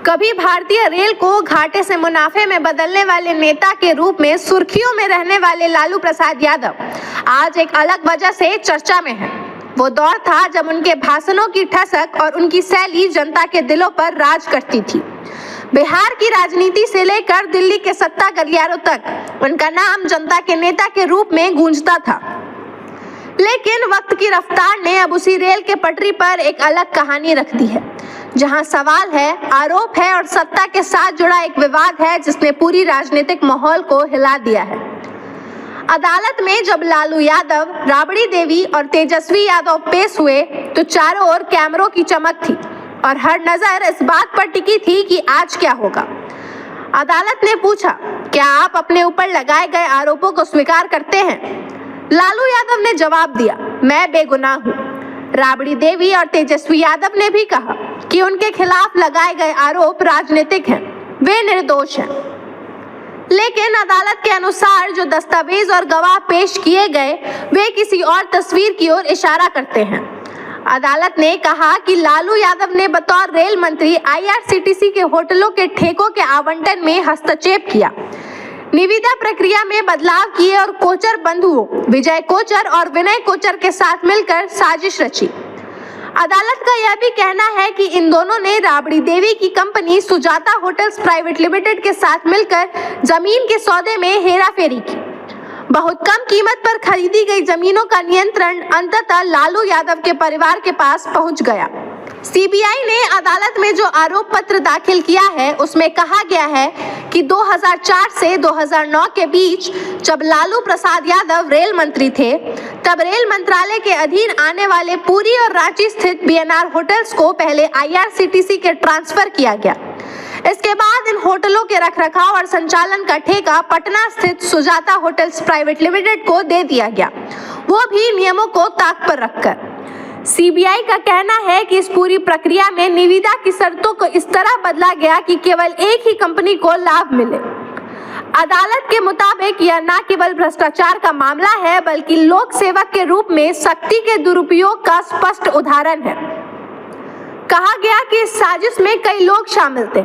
कभी भारतीय रेल को घाटे से मुनाफे में बदलने वाले नेता के रूप में सुर्खियों में रहने वाले लालू प्रसाद यादव आज एक अलग वजह से चर्चा में है। वो दौर था जब उनके भाषणों की ठसक और उनकी शैली जनता के दिलों पर राज करती थी। बिहार की राजनीति से लेकर दिल्ली के सत्ता गलियारों तक उनका नाम जनता के नेता के रूप में गूंजता था। लेकिन वक्त की रफ्तार ने अब उसी रेल के पटरी पर एक अलग कहानी रख दी है, जहां सवाल है, आरोप है और सत्ता के साथ जुड़ा एक विवाद है जिसने पूरी राजनीतिक माहौल को हिला दिया है। अदालत में जब लालू यादव, राबड़ी देवी और तेजस्वी यादव पेश हुए तो चारों ओर कैमरों की चमक थी और हर नजर इस बात पर टिकी थी कि आज क्या होगा। अदालत ने पूछा, क्या आप अपने ऊपर लगाए गए आरोपों को स्वीकार करते हैं? लालू यादव ने जवाब दिया, मैं बेगुनाह हूँ। राबड़ी देवी और तेजस्वी यादव ने भी कहा कि उनके खिलाफ लगाए गए आरोप राजनीतिक हैं, वे निर्दोष हैं। लेकिन अदालत के अनुसार जो दस्तावेज और गवाह पेश किए गए वे किसी और तस्वीर की ओर इशारा करते हैं। अदालत ने कहा कि लालू यादव ने बतौर रेल मंत्री IRCTC के होटलों के ठेकों के आवंटन में हस्तक्षेप किया, निविदा प्रक्रिया में बदलाव किए और कोचर बंधुओं विजय कोचर और विनय कोचर के साथ मिलकर साजिश रची। अदालत का यह भी कहना है कि इन दोनों ने राबड़ी देवी की company Sujata hotels private limited के साथ मिलकर जमीन के सौदे में हेराफेरी की। बहुत कम कीमत पर खरीदी गई जमीनों का नियंत्रण अंततः लालू यादव के परिवार के पास पहुंच गया। CBI ने अदालत में जो आरोप पत्र दाखिल किया है उसमें कहा गया है कि 2004 से 2009 के बीच जब लालू प्रसाद यादव रेल मंत्री थे तब रेल मंत्रालय के अधीन आने वाले पुरी और रांची स्थित BNR होटल्स को पहले IRCTC के ट्रांसफर किया गया। इसके बाद इन होटलों के रखरखाव और संचालन का ठेका पटना स्थित सुजाता होटल्स प्राइवेट लिमिटेड को दे दिया गया, वो भी नियमों को ताक पर रखकर। CBI का कहना है कि इस पूरी प्रक्रिया में निविदा की शर्तों को इस तरह बदला गया कि केवल एक ही कंपनी को लाभ मिले। अदालत के मुताबिक यह न केवल भ्रष्टाचार का मामला है बल्कि लोक सेवक के रूप में शक्ति के दुरुपयोग का स्पष्ट उदाहरण है। कहा गया कि इस साजिश में कई लोग शामिल थे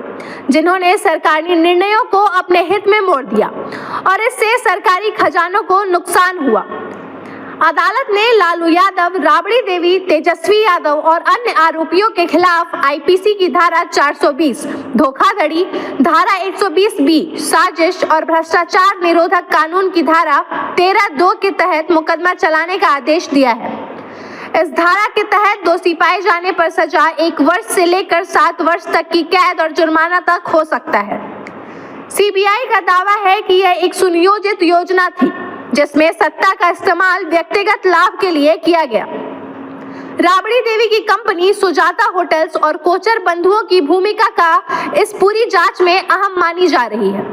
जिन्होंने सरकारी निर्णयों को अपने हित में मोड़ दिया और इससे सरकारी खजानों को नुकसान हुआ। अदालत ने लालू यादव, राबड़ी देवी, तेजस्वी यादव और अन्य आरोपियों के खिलाफ IPC की धारा 420 धोखाधड़ी, धारा 120B साजिश और भ्रष्टाचार निरोधक कानून की धारा 13(2) के तहत मुकदमा चलाने का आदेश दिया है। इस धारा के तहत दोषी पाए जाने पर सजा 1 वर्ष से लेकर 7 वर्ष तक की कैद और जुर्माना तक हो सकता है। CBI का दावा है कि यह एक सुनियोजित योजना थी जिसमें सत्ता का इस्तेमाल व्यक्तिगत लाभ के लिए किया गया। राबड़ी देवी की कंपनी सुजाता होटल्स और कोचर बंधुओं की भूमिका का इस पूरी जांच में अहम मानी जा रही है।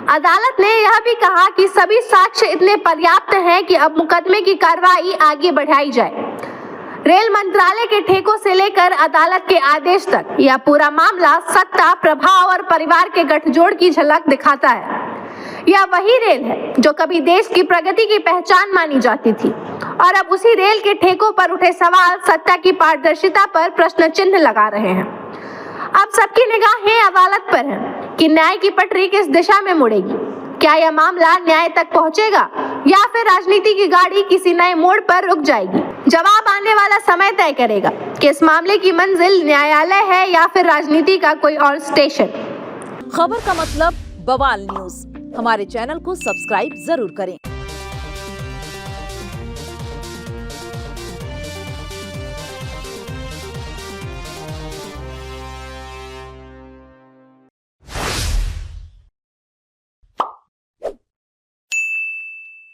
अदालत ने यह भी कहा कि सभी साक्ष्य इतने पर्याप्त हैं कि अब मुकदमे की कार्रवाई आगे बढ़ाई जाए। रेल मंत्रालय के ठेकों से लेकर अदालत के आदेश तक यह पूरा मामला सत्ता, प्रभाव और परिवार के गठजोड़ की झलक दिखाता है। यह वही रेल है जो कभी देश की प्रगति की पहचान मानी जाती थी और अब उसी रेल के ठेकों पर उठे सवाल सत्ता की पारदर्शिता पर प्रश्न चिन्ह लगा रहे हैं। अब सबकी निगाहें अदालत पर हैं कि न्याय की पटरी किस दिशा में मुड़ेगी। क्या यह मामला न्याय तक पहुंचेगा या फिर राजनीति की गाड़ी किसी नए मोड़ पर रुक जाएगी? जवाब आने वाला समय तय करेगा कि इस मामले की मंजिल न्यायालय है या फिर राजनीति का कोई और स्टेशन। खबर का मतलब बवाल न्यूज। हमारे चैनल को सब्सक्राइब जरूर करें।